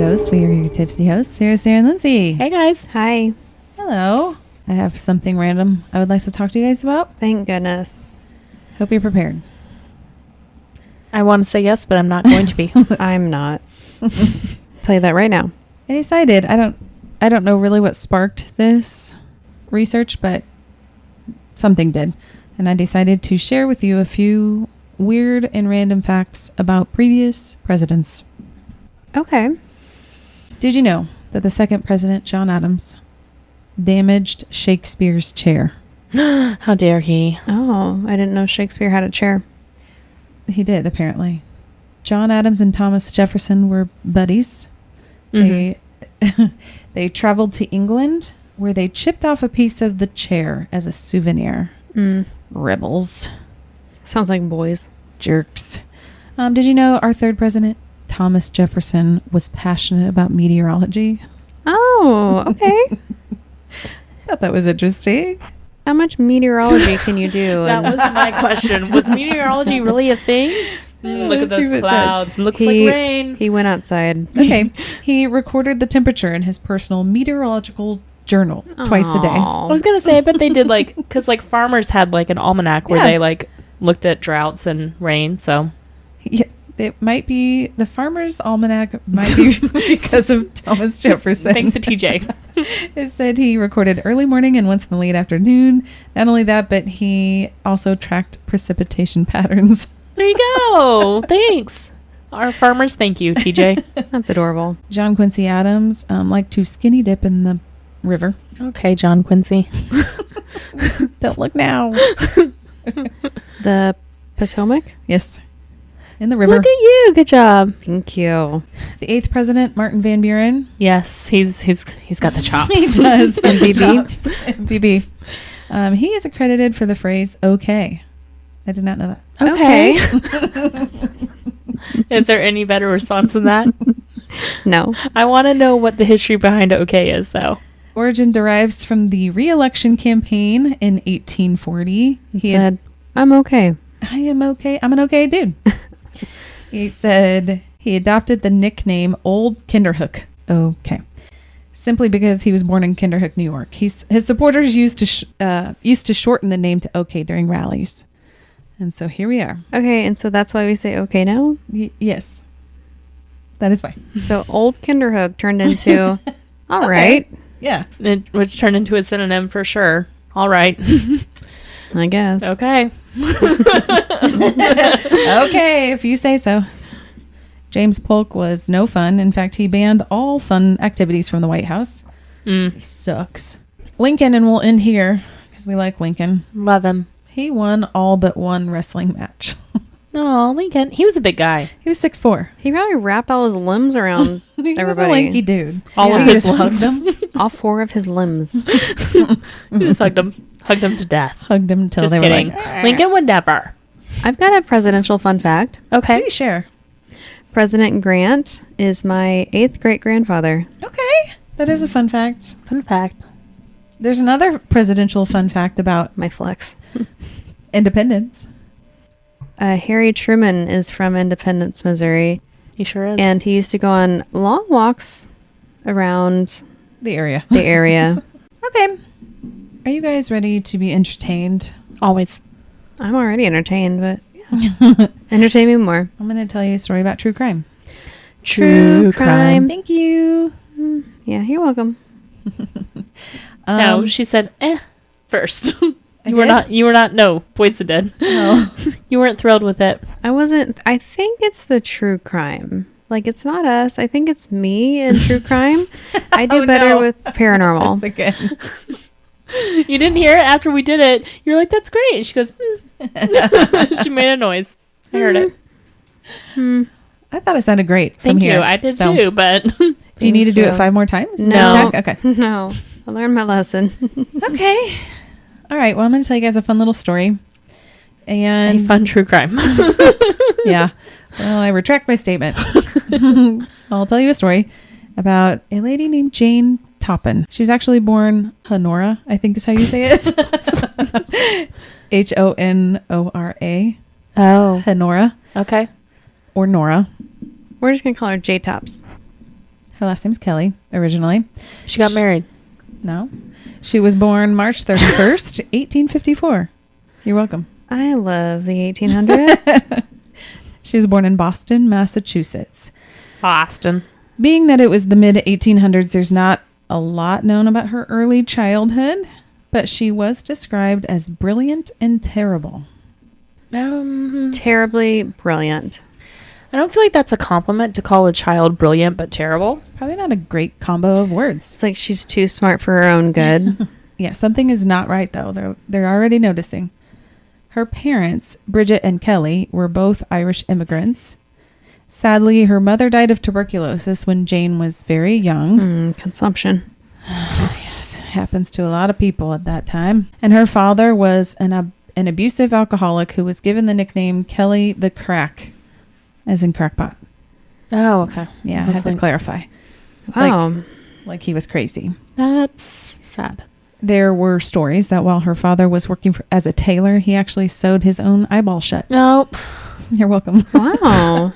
hosts. We are your tipsy hosts, Sarah and Lindsay. Hey guys. Hi. Hello. I have something random I would like to talk to you guys about. Thank goodness. Hope you're prepared. I want to say yes, but I'm not going to be. I'm not. Tell you that right now. I decided, I don't know really what sparked this research, but something did. And I decided to share with you a few weird and random facts about previous presidents. Okay. Did you know that the second president, John Adams, damaged Shakespeare's chair? How dare he? Oh, I didn't know Shakespeare had a chair. He did, apparently. John Adams and Thomas Jefferson were buddies. Mm-hmm. They traveled to England, where they chipped off a piece of the chair as a souvenir. Rebels. Sounds like boys. Jerks. Did you know our third president, Thomas Jefferson, was passionate about meteorology? Oh, okay. I thought that was interesting. How much meteorology can you do? That was my question. Was meteorology really a thing? Look at Let's see what those it clouds. says. Looks like rain. He went outside. Okay. He recorded the temperature in his personal meteorological journal twice a day. I was going to say, I bet they did because farmers had an almanac where they looked at droughts and rain. So Yeah, it might be the Farmer's Almanac might be because of Thomas Jefferson. thanks to TJ. It said he recorded early morning and once in the late afternoon. Not only that, but he also tracked precipitation patterns. There you go. Thanks. Our farmers, thank you, TJ. That's adorable. John Quincy Adams liked to skinny dip in the river. Okay, John Quincy. Don't look now. The Potomac? Yes. In the river. Look at you. Good job. Thank you. The eighth president, Martin Van Buren. Yes, he's got the chops. He does. MVB. MVB. He is accredited for the phrase okay. I did not know that. Okay. Is there any better response than that? No. I want to know what the history behind okay is, though. Origin derives from the re-election campaign in 1840. He said, I'm okay. I am okay. I'm an okay dude. He said he adopted the nickname Old Kinderhook. Okay. Simply because he was born in Kinderhook, New York. His supporters used to shorten the name to OK during rallies. And so here we are. Okay, and so that's why we say okay now? Yes. That is why. So Old Kinderhook turned into, all right. Yeah. Which turned into a synonym for sure. All right. I guess. Okay. Okay, if you say so. James Polk was no fun. In fact, he banned all fun activities from the White House. He sucks. Lincoln, and we'll end here because we like Lincoln. Love him. He won all but one wrestling match. Oh, Lincoln. He was a big guy. He was 6'4". He probably wrapped all his limbs around He was everybody. a lanky dude. All of He his just limbs. hugged him. All four of his limbs. He just hugged him to death. Hugged him until Just they kidding. were like, Lincoln would never. I've got a presidential fun fact. Okay. please share. President Grant is my 8th great-grandfather. Okay. That is a fun fact. Fun fact. There's another presidential fun fact about My flex. independence. Harry Truman is from Independence, Missouri. He sure is. And he used to go on long walks around The area. the area. Okay. Are you guys ready to be entertained? Always. I'm already entertained, but yeah. Entertain me more. I'm going to tell you a story about true crime. True crime. Thank you. Yeah, you're welcome. No, she said, first. I You were not, no, points dead. No. You weren't thrilled with it. I think it's the true crime. Like, it's not us. I think it's me in true crime. I do Oh, better no. with paranormal. That's again. You didn't hear it after we did it. You're like, that's great. And she goes, She made a noise. I heard it. I thought it sounded great from Thank here. you. I did So, too, but Do you need to do you. it 5 more times? No. Check? Okay. No, I learned my lesson. Okay. All right. Well, I'm going to tell you guys a fun little story. And a fun true crime. Yeah. Well, I retract my statement. I'll tell you a story about a lady named Jane Toppan. She was actually born Honora, I think is how you say it. Honora. Oh. Honora. Okay. Or Nora. We're just going to call her J-Tops. Her last name's Kelly, originally. She got married. No. She was born March 31st, 1854. You're welcome. I love the 1800s. She was born in Boston, Massachusetts. Boston. Being that it was the mid 1800s, there's not a lot known about her early childhood, but she was described as brilliant and terrible. Terribly brilliant. I don't feel like that's a compliment to call a child brilliant but terrible. Probably not a great combo of words. It's like she's too smart for her own good. Yeah, something is not right, though. They're already noticing. Her parents, Bridget and Kelly, were both Irish immigrants. Sadly, her mother died of tuberculosis when Jane was very young. Consumption. Yes, happens to a lot of people at that time. And her father was an abusive alcoholic who was given the nickname Kelly the Crack, as in crackpot. Oh, okay. Yeah, I have to clarify. Wow. Like he was crazy. That's sad. There were stories that while her father was working as a tailor, he actually sewed his own eyeball shut. Nope. You're welcome. Wow.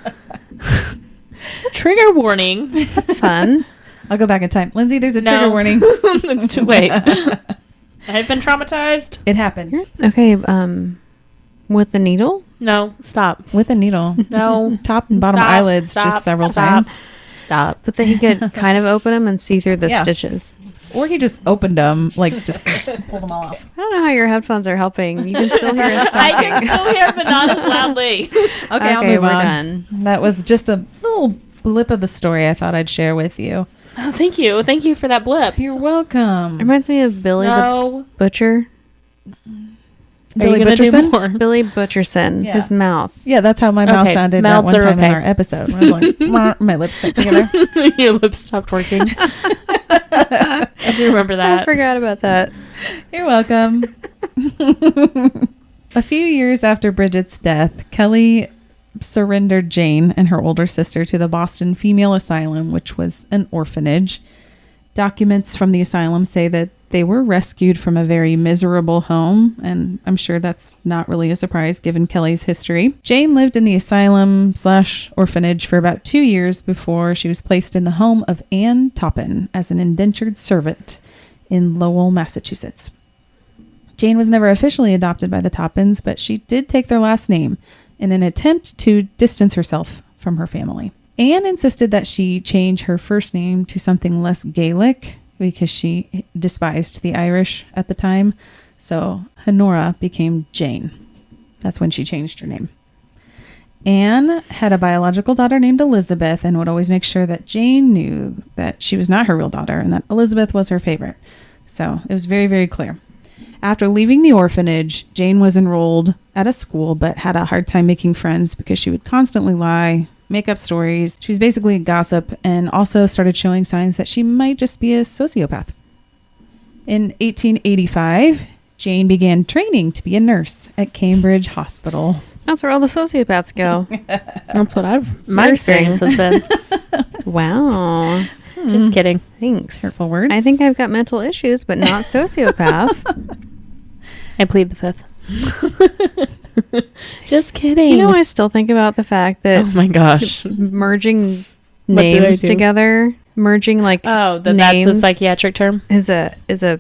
Trigger warning. That's fun. I'll go back in time. Lindsay, there's a trigger warning. It's too late. I've been traumatized. It happened. Okay. With the needle? No, stop. With a needle. No. Top and bottom eyelids just several times. Stop. But then he could kind of open them and see through the stitches. Or he just opened them, like just pulled them all off. I don't know how your headphones are helping. You can still hear us talking. I can still hear, but not as loudly. Okay, I'll move we're on. done. That was just a little blip of the story I thought I'd share with you. Oh, thank you. Thank you for that blip. You're welcome. It reminds me of Billy the Butcher. Billy Are you gonna do Butcherson? more? Billy Butcherson. Yeah. His mouth. Yeah, that's how my mouth sounded that mouths one are time in okay. our episode. I was like, my lips stuck together. Your lips stopped working. I do remember that. I forgot about that. You're welcome. A few years after Bridget's death, Kelly surrendered Jane and her older sister to the Boston Female Asylum, which was an orphanage. Documents from the asylum say that they were rescued from a very miserable home, and I'm sure that's not really a surprise given Kelly's history. Jane lived in the asylum/orphanage for about 2 years before she was placed in the home of Anne Toppan as an indentured servant in Lowell, Massachusetts. Jane was never officially adopted by the Toppans, but she did take their last name in an attempt to distance herself from her family. Anne insisted that she change her first name to something less Gaelic because she despised the Irish at the time. So Honora became Jane. That's when she changed her name. Anne had a biological daughter named Elizabeth and would always make sure that Jane knew that she was not her real daughter and that Elizabeth was her favorite. So it was very, very clear. After leaving the orphanage, Jane was enrolled at a school but had a hard time making friends because she would constantly lie, make up stories. She was basically a gossip and also started showing signs that she might just be a sociopath. In 1885, Jane began training to be a nurse at Cambridge Hospital. That's where all the sociopaths go. That's what my experience has been. Wow. Just kidding. Thanks. Careful words. I think I've got mental issues, but not sociopath. I plead the fifth. Just kidding. You know, I still think about the fact that oh my gosh, merging What did I names do? together, merging like that's names a psychiatric term. is a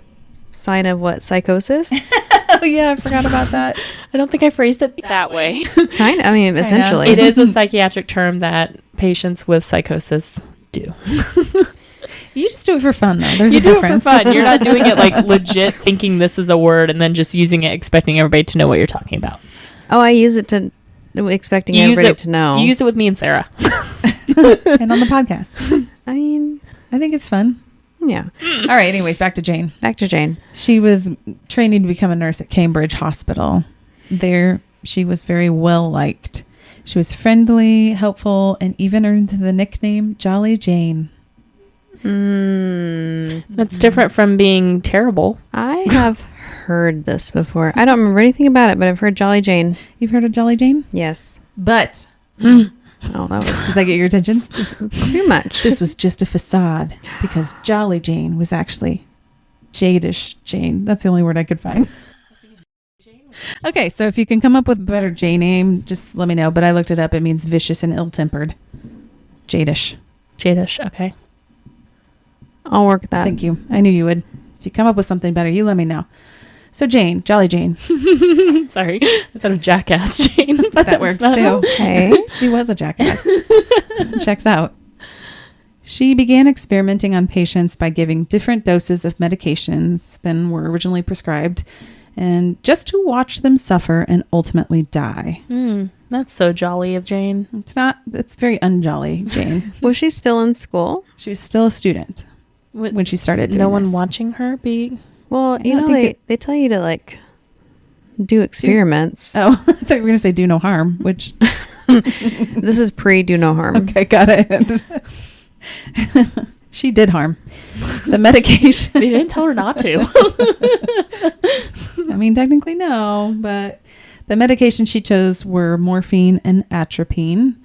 sign of what? Psychosis? Oh yeah, I forgot about that. I don't think I phrased it that way. Kind of. I mean, essentially. It is a psychiatric term that patients with psychosis do. You just do it for fun, though. There's You a do difference. it for fun. You're not doing it like legit thinking this is a word and then just using it expecting everybody to know what you're talking about. Oh, I use it to expecting You use everybody it- to know. You use it with me and Sarah. And on the podcast. I mean, I think it's fun. yeah. All right, anyways, back to Jane. Back to Jane. She was training to become a nurse at Cambridge Hospital. There, she was very well liked. She was friendly, helpful, and even earned the nickname Jolly Jane. That's different from being terrible. I have heard this before. I don't remember anything about it, but I've heard Jolly Jane. You've heard of Jolly Jane? Yes. But Oh, that was did that get your attention? too much. This was just a facade because Jolly Jane was actually Jadish Jane. That's the only word I could find. Okay, so if you can come up with a better J name, just let me know. But I looked it up. It means vicious and ill-tempered. Jadish. Jadish. Okay. I'll work that. Thank you. I knew you would. If you come up with something better, you let me know. So Jane, Jolly Jane. Sorry. I thought of Jackass Jane. But That works too. Okay. She was a jackass. Checks out. She began experimenting on patients by giving different doses of medications than were originally prescribed, and just to watch them suffer and ultimately die. That's so jolly of Jane. It's very unjolly, Jane. Was she still in school? She was still a student when she started doing No one this. watching her be... Well, Yeah, I you know, think they tell you to like do experiments. Oh, I thought you were going to say do no harm, which... This is do no harm. Okay, got it. She did harm. The medication... They didn't tell her not to. I mean, technically no, but the medication she chose were morphine and atropine.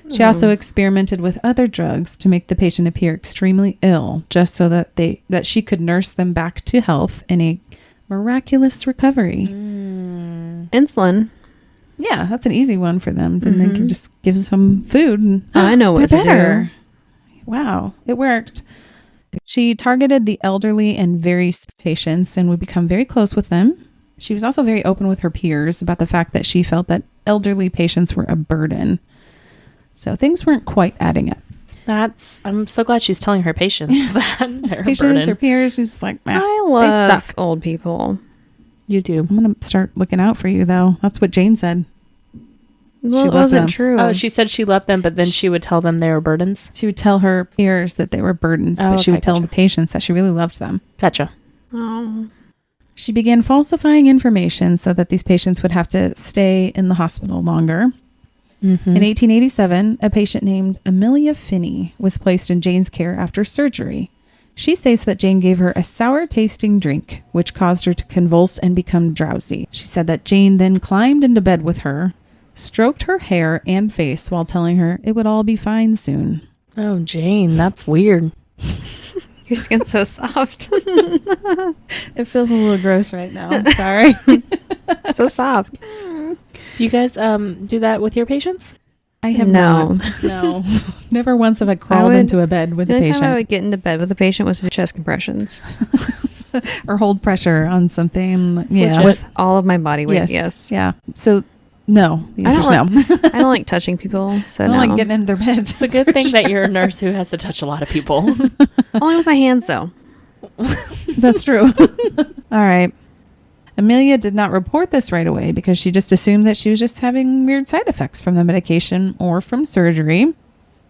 She also experimented with other drugs to make the patient appear extremely ill, just so that she could nurse them back to health in a miraculous recovery. Insulin. Yeah, that's an easy one for them. Then they can just give some food and I know what they're to better. Wow, it worked. She targeted the elderly and very sick patients and would become very close with them. She was also very open with her peers about the fact that she felt that elderly patients were a burden. So things weren't quite adding up. I'm so glad she's telling her patients that. They're a Patients burden. or peers, she's like, I they love suck. old people. You do. I'm going to start looking out for you, though. That's what Jane said. Well, She it loved wasn't them. true. Oh, she said she loved them, but then she would tell them they were burdens. She would tell her peers that they were burdens, Oh, but she okay, would tell gotcha. the patients that she really loved them. Gotcha. Oh. She began falsifying information so that these patients would have to stay in the hospital longer. In 1887, a patient named Amelia Finney was placed in Jane's care after surgery. She states that Jane gave her a sour-tasting drink, which caused her to convulse and become drowsy. She said that Jane then climbed into bed with her, stroked her hair and face while telling her it would all be fine soon. Oh, Jane, that's weird. Your skin's so soft. It feels a little gross right now. Sorry. So soft. Do you guys do that with your patients? I have No. not. No. Never once have I crawled into a bed with The a only time I patient would get into bed with a patient was chest compressions. or hold pressure on something. Yeah. legit. With all of my body weight, yes. Yeah. So, no. The I answer's don't no. I don't like touching people, so I don't no. like getting into their beds. It's a good thing that you're a nurse who has to touch a lot of people. Only with my hands, though. That's true. All right. Amelia did not report this right away because she just assumed that she was just having weird side effects from the medication or from surgery.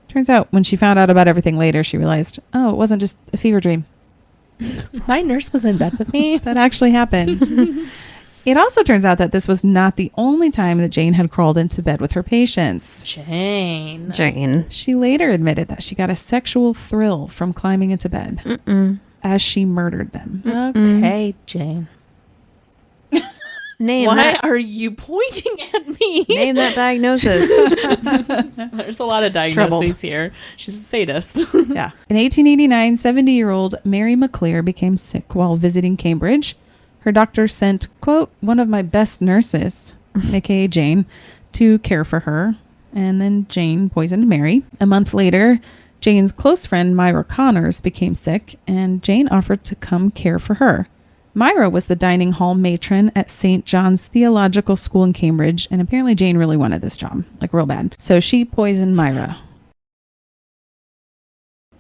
Turns out when she found out about everything later, she realized, oh, it wasn't just a fever dream. My nurse was in bed with me. That actually happened. It also turns out that this was not the only time that Jane had crawled into bed with her patients. Jane. She later admitted that she got a sexual thrill from climbing into bed as she murdered them. Okay, Jane. Name Why that. are you pointing at me? Name that diagnosis. There's a lot of diagnoses here. She's a sadist. Yeah. In 1889, 70-year-old Mary McClear became sick while visiting Cambridge. Her doctor sent, quote, one of my best nurses, aka Jane, to care for her. And then Jane poisoned Mary. A month later, Jane's close friend Myra Connors became sick, and Jane offered to come care for her. Myra was the dining hall matron at St. John's Theological School in Cambridge, and apparently Jane really wanted this job, like real bad. So she poisoned Myra.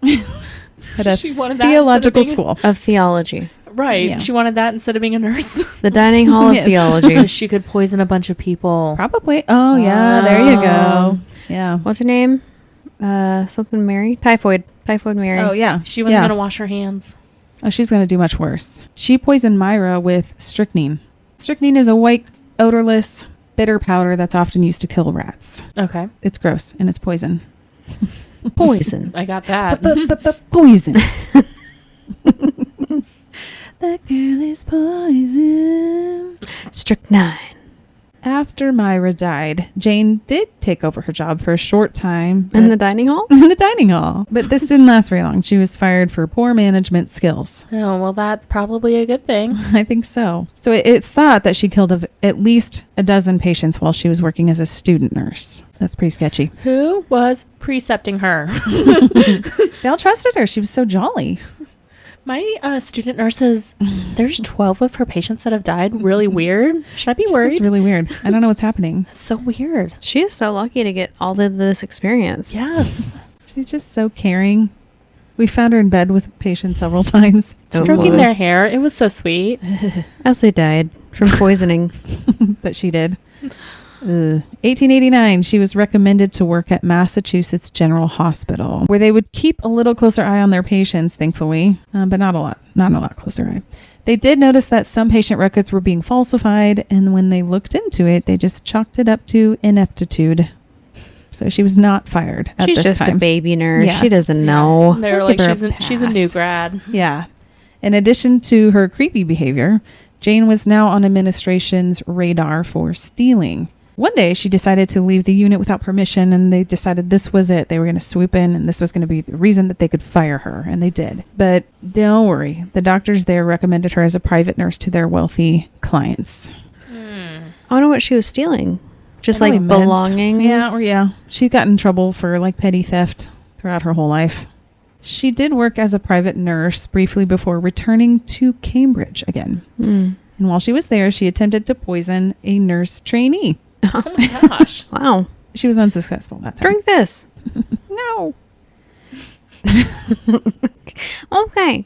At a She wanted that theological instead of being school. Of theology. Right. Yeah. She wanted that instead of being a nurse. The dining hall of Yes. theology. Because she could poison a bunch of people. Probably. Oh, yeah. There you go. Yeah. What's her name? Something Mary? Typhoid Mary. Oh, yeah. She wasn't going to wash her hands. Oh, she's going to do much worse. She poisoned Myra with strychnine. Strychnine is a white, odorless, bitter powder that's often used to kill rats. Okay. It's gross, and it's poison. Poison. I got that. Poison. That girl is poison. Strychnine. After Myra died, Jane did take over her job for a short time. In the dining hall? In the dining hall. But this didn't last very long. She was fired for poor management skills. Oh, well, that's probably a good thing. I think so. So it's thought that she killed at least a dozen patients while she was working as a student nurse. That's pretty sketchy. Who was precepting her? They all trusted her. She was so jolly. My student nurses, there's 12 of her patients that have died. Really weird. Should I be worried? This is really weird. I don't know what's happening. It's so weird. She is so lucky to get all of this experience. Yes. She's just so caring. We found her in bed with patients several times. Stroking their hair. It was so sweet. As they died from poisoning. That she did. 1889, she was recommended to work at Massachusetts General Hospital, where they would keep a little closer eye on their patients, thankfully, but not a lot closer eye. They did notice that some patient records were being falsified, and when they looked into it, they just chalked it up to ineptitude. So she was not fired at She's this just time. a baby nurse. Yeah. She doesn't know. They're I'll like, give her a she's a new grad. Yeah. In addition to her creepy behavior, Jane was now on administration's radar for stealing. One day, she decided to leave the unit without permission, and they decided this was it. They were going to swoop in, and this was going to be the reason that they could fire her, and they did. But don't worry. The doctors there recommended her as a private nurse to their wealthy clients. I wonder what she was stealing. Just Probably like meds. belongings. Yeah. She got in trouble for like petty theft throughout her whole life. She did work as a private nurse briefly before returning to Cambridge again. And while she was there, she attempted to poison a nurse trainee. Oh my gosh. Wow. She was unsuccessful that time. Drink this. No. Okay.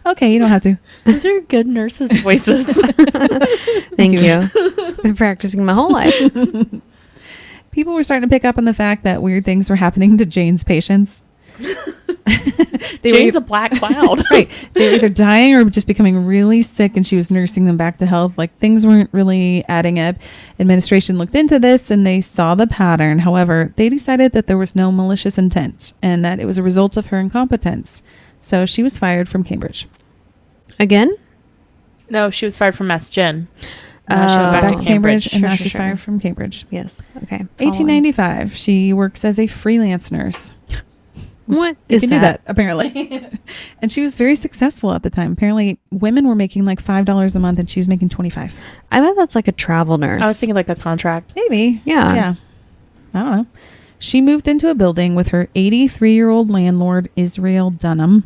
Okay, you don't have to. Those are good nurses' voices. Thank you. Been practicing my whole life. People were starting to pick up on the fact that weird things were happening to Jane's patients. Jane's a black cloud. Right. They were either dying or just becoming really sick, and she was nursing them back to health. Like, things weren't really adding up. Administration looked into this and they saw the pattern. However, they decided that there was no malicious intent and that it was a result of her incompetence. So she was fired from Cambridge. Again? No, she was fired from Mass Gen. Now she went Back to Cambridge, and Sure, now sure, she's sure. fired from Cambridge. Yes. Okay. 1895, she works as a freelance nurse. What You is can that? do that, apparently. And she was very successful at the time. Apparently, women were making like $5 a month, and she was making $25. I bet that's like a travel nurse. I was thinking like a contract. Maybe. Yeah. Yeah. I don't know. She moved into a building with her 83-year-old landlord, Israel Dunham,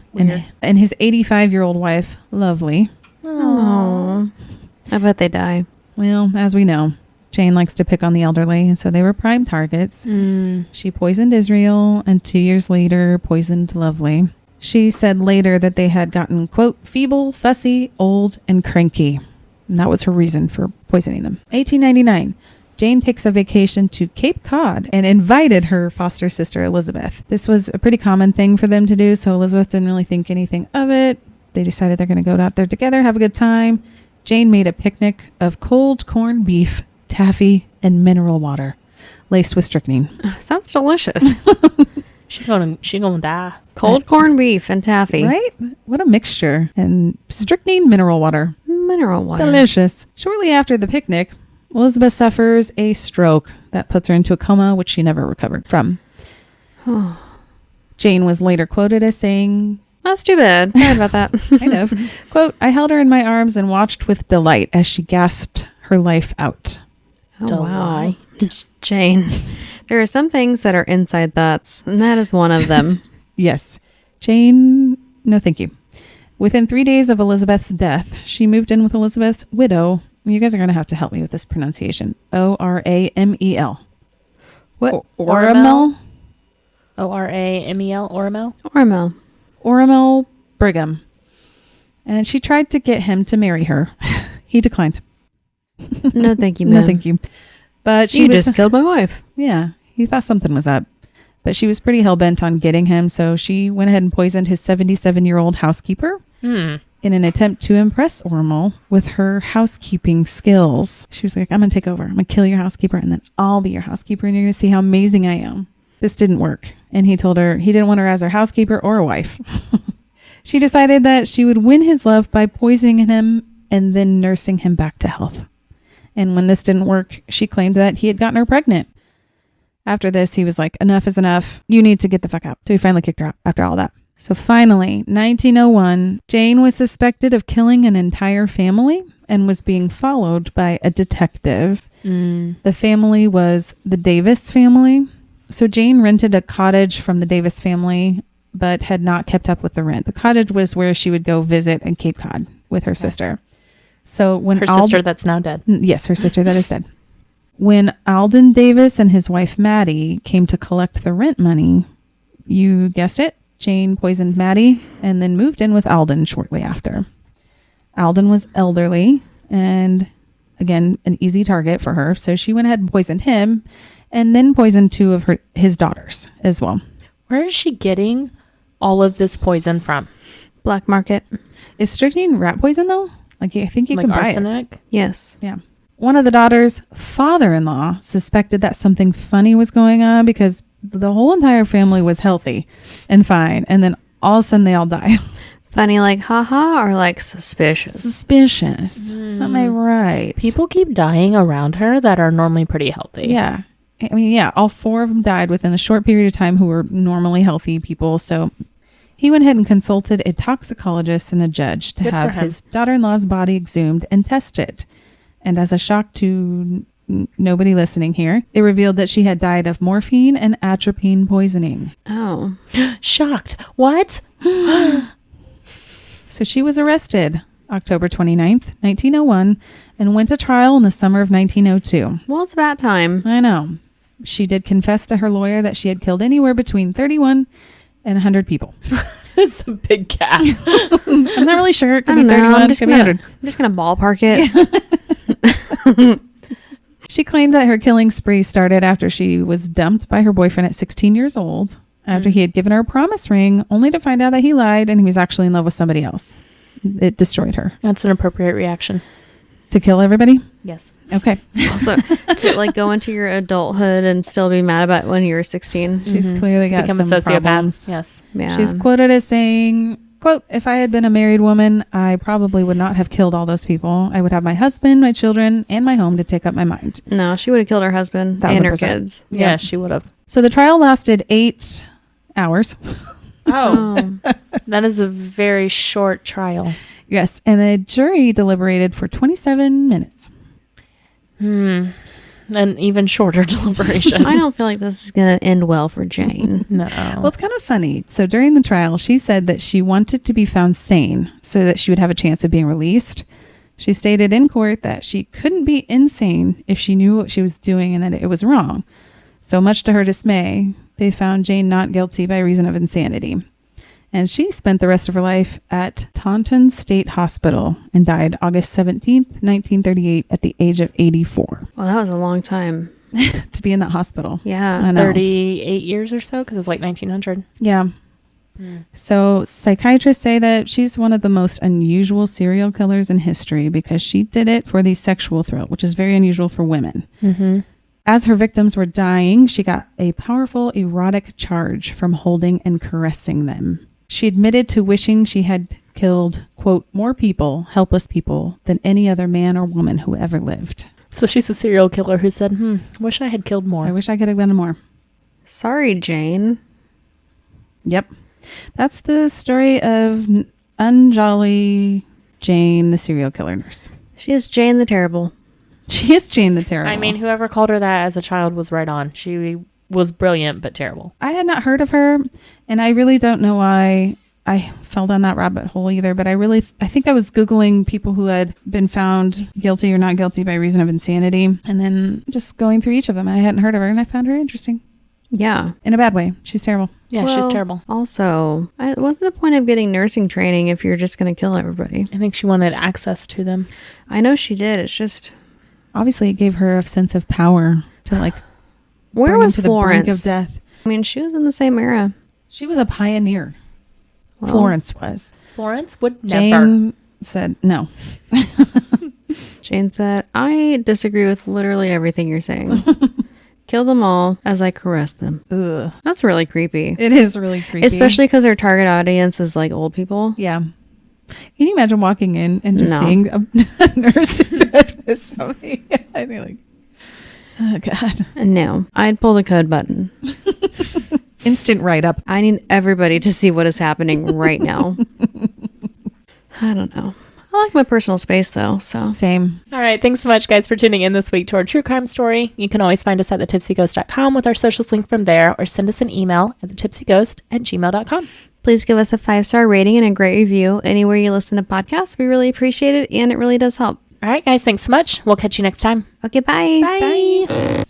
and his 85-year-old wife, Lovely. Oh. I bet they die. Well, as we know, Jane likes to pick on the elderly, and so they were prime targets. She poisoned Israel, and 2 years later, poisoned Lovely. She said later that they had gotten, quote, feeble, fussy, old, and cranky. And that was her reason for poisoning them. 1899. Jane takes a vacation to Cape Cod and invited her foster sister, Elizabeth. This was a pretty common thing for them to do, so Elizabeth didn't really think anything of it. They decided they're going to go out there together, have a good time. Jane made a picnic of cold corned beef, taffy, and mineral water, laced with strychnine. Sounds delicious. She gonna die. Cold corned beef and taffy. Right? What a mixture. And strychnine, mineral water. Mineral water. Delicious. Shortly after the picnic, Elizabeth suffers a stroke that puts her into a coma, which she never recovered from. Jane was later quoted as saying, That's too bad. Sorry about that. kind of, quote, I held her in my arms and watched with delight as she gasped her life out. Oh, wow. Jane, there are some things that are inside thoughts, and that is one of them. Yes. Jane, no thank you. Within 3 days of Elizabeth's death, she moved in with Elizabeth's widow. You guys are going to have to help me with this pronunciation. Oramel. What? Oramel? Oramel? Oramel? Ormel. Oramel Brigham. And she tried to get him to marry her. He declined. No, thank you, ma'am. No, thank you. But she You was, just killed my wife. yeah, he thought something was up. But she was pretty hell-bent on getting him, so she went ahead and poisoned his 77-year-old housekeeper in an attempt to impress Ormel with her housekeeping skills. She was like, I'm going to take over. I'm going to kill your housekeeper, and then I'll be your housekeeper, and you're going to see how amazing I am. This didn't work. And he told her he didn't want her as her housekeeper or a wife. She decided that she would win his love by poisoning him and then nursing him back to health. And when this didn't work, she claimed that he had gotten her pregnant. After this, he was like, enough is enough. You need to get the fuck out. So he finally kicked her out after all that. So finally, 1901, Jane was suspected of killing an entire family and was being followed by a detective. The family was the Davis family. So Jane rented a cottage from the Davis family but had not kept up with the rent. The cottage was where she would go visit in Cape Cod with her sister. So when Her sister that's now dead. Yes, her sister that is dead. When Alden Davis and his wife Maddie came to collect the rent money, you guessed it, Jane poisoned Maddie and then moved in with Alden shortly after. Alden was elderly and, again, an easy target for her. So she went ahead and poisoned him and then poisoned two of his daughters as well. Where is she getting all of this poison from? Black market. Is strychnine rat poison, though? Like, I think you Like can buy it. arsenic? Yes. Yeah. One of the daughters' father-in-law suspected that something funny was going on because the whole entire family was healthy and fine. And then all of a sudden they all die. Funny like haha or like suspicious? Suspicious. Something ain't right. People keep dying around her that are normally pretty healthy. Yeah. I mean, yeah, all four of them died within a short period of time who were normally healthy people. So he went ahead and consulted a toxicologist and a judge to Good have for him. his daughter-in-law's body exhumed and tested. And as a shock to nobody listening here, it revealed that she had died of morphine and atropine poisoning. Oh. Shocked. What? So she was arrested October 29th, 1901, and went to trial in the summer of 1902. Well, it's about time. I know. She did confess to her lawyer that she had killed anywhere between 31 and 100 people. It's a big cat. I'm not really sure. It I could be don't know. 31, I'm it just could be gonna 100. ballpark it. She claimed that her killing spree started after she was dumped by her boyfriend at 16 years old, after he had given her a promise ring, only to find out that he lied and he was actually in love with somebody else. It destroyed her. That's an appropriate reaction. To kill everybody? Yes. Okay. Also, to like go into your adulthood and still be mad about when you were 16. She's clearly got Become a some sociopath. problems. Yes. Yeah. She's quoted as saying, quote, "If I had been a married woman, I probably would not have killed all those people. I would have my husband, my children, and my home to take up my mind." No, she would have killed her husband and her 1000%. kids. Yeah, she would have. So the trial lasted 8 hours. Oh, that is a very short trial. Yes. And the jury deliberated for 27 minutes. An even shorter deliberation. I don't feel like this is going to end well for Jane. No. Well, it's kind of funny. So during the trial, she said that she wanted to be found sane so that she would have a chance of being released. She stated in court that she couldn't be insane if she knew what she was doing and that it was wrong. So much to her dismay, they found Jane not guilty by reason of insanity. And she spent the rest of her life at Taunton State Hospital and died August 17th, 1938 at the age of 84. Well, that was a long time. To be in that hospital. Yeah. I know. 38 years or so, because it's like 1900. Yeah. So psychiatrists say that she's one of the most unusual serial killers in history because she did it for the sexual thrill, which is very unusual for women. Mm-hmm. As her victims were dying, she got a powerful erotic charge from holding and caressing them. She admitted to wishing she had killed, quote, more people, helpless people, than any other man or woman who ever lived. So she's a serial killer who said, wish I had killed more. I wish I could have done more. Sorry, Jane. Yep. That's the story of Unjolly Jane, the serial killer nurse. She is Jane the Terrible. She is Jane the Terrible. I mean, whoever called her that as a child was right on. She was brilliant, but terrible. I had not heard of her, and I really don't know why I fell down that rabbit hole either, but I think I was Googling people who had been found guilty or not guilty by reason of insanity, and then just going through each of them. I hadn't heard of her, and I found her interesting. Yeah. In a bad way. She's terrible. Yeah, she's terrible. Also, what's the point of getting nursing training if you're just going to kill everybody? I think she wanted access to them. I know she did. It's just... Obviously, it gave her a sense of power to, like, Where bring was him to the brink Florence? of death. I mean, she was in the same era. She was a pioneer. Well, Florence was. Florence would never. Jane said no. Jane said, I disagree with literally everything you're saying. Kill them all as I caress them. Ugh. That's really creepy. It is really creepy. Especially because her target audience is like old people. Yeah. Can you imagine walking in and just No. seeing a nurse in bed with somebody? I'd be like, oh, God. No, I'd pull the code button. Instant write-up. I need everybody to see what is happening right now. I don't know. I like my personal space though, so. Same. All right. Thanks so much, guys, for tuning in this week to our true crime story. You can always find us at thetipsyghost.com with our socials linked from there, or send us an email at thetipsyghost@gmail.com. Please give us a 5-star rating and a great review anywhere you listen to podcasts. We really appreciate it, and it really does help. All right, guys. Thanks so much. We'll catch you next time. Okay, bye. Bye.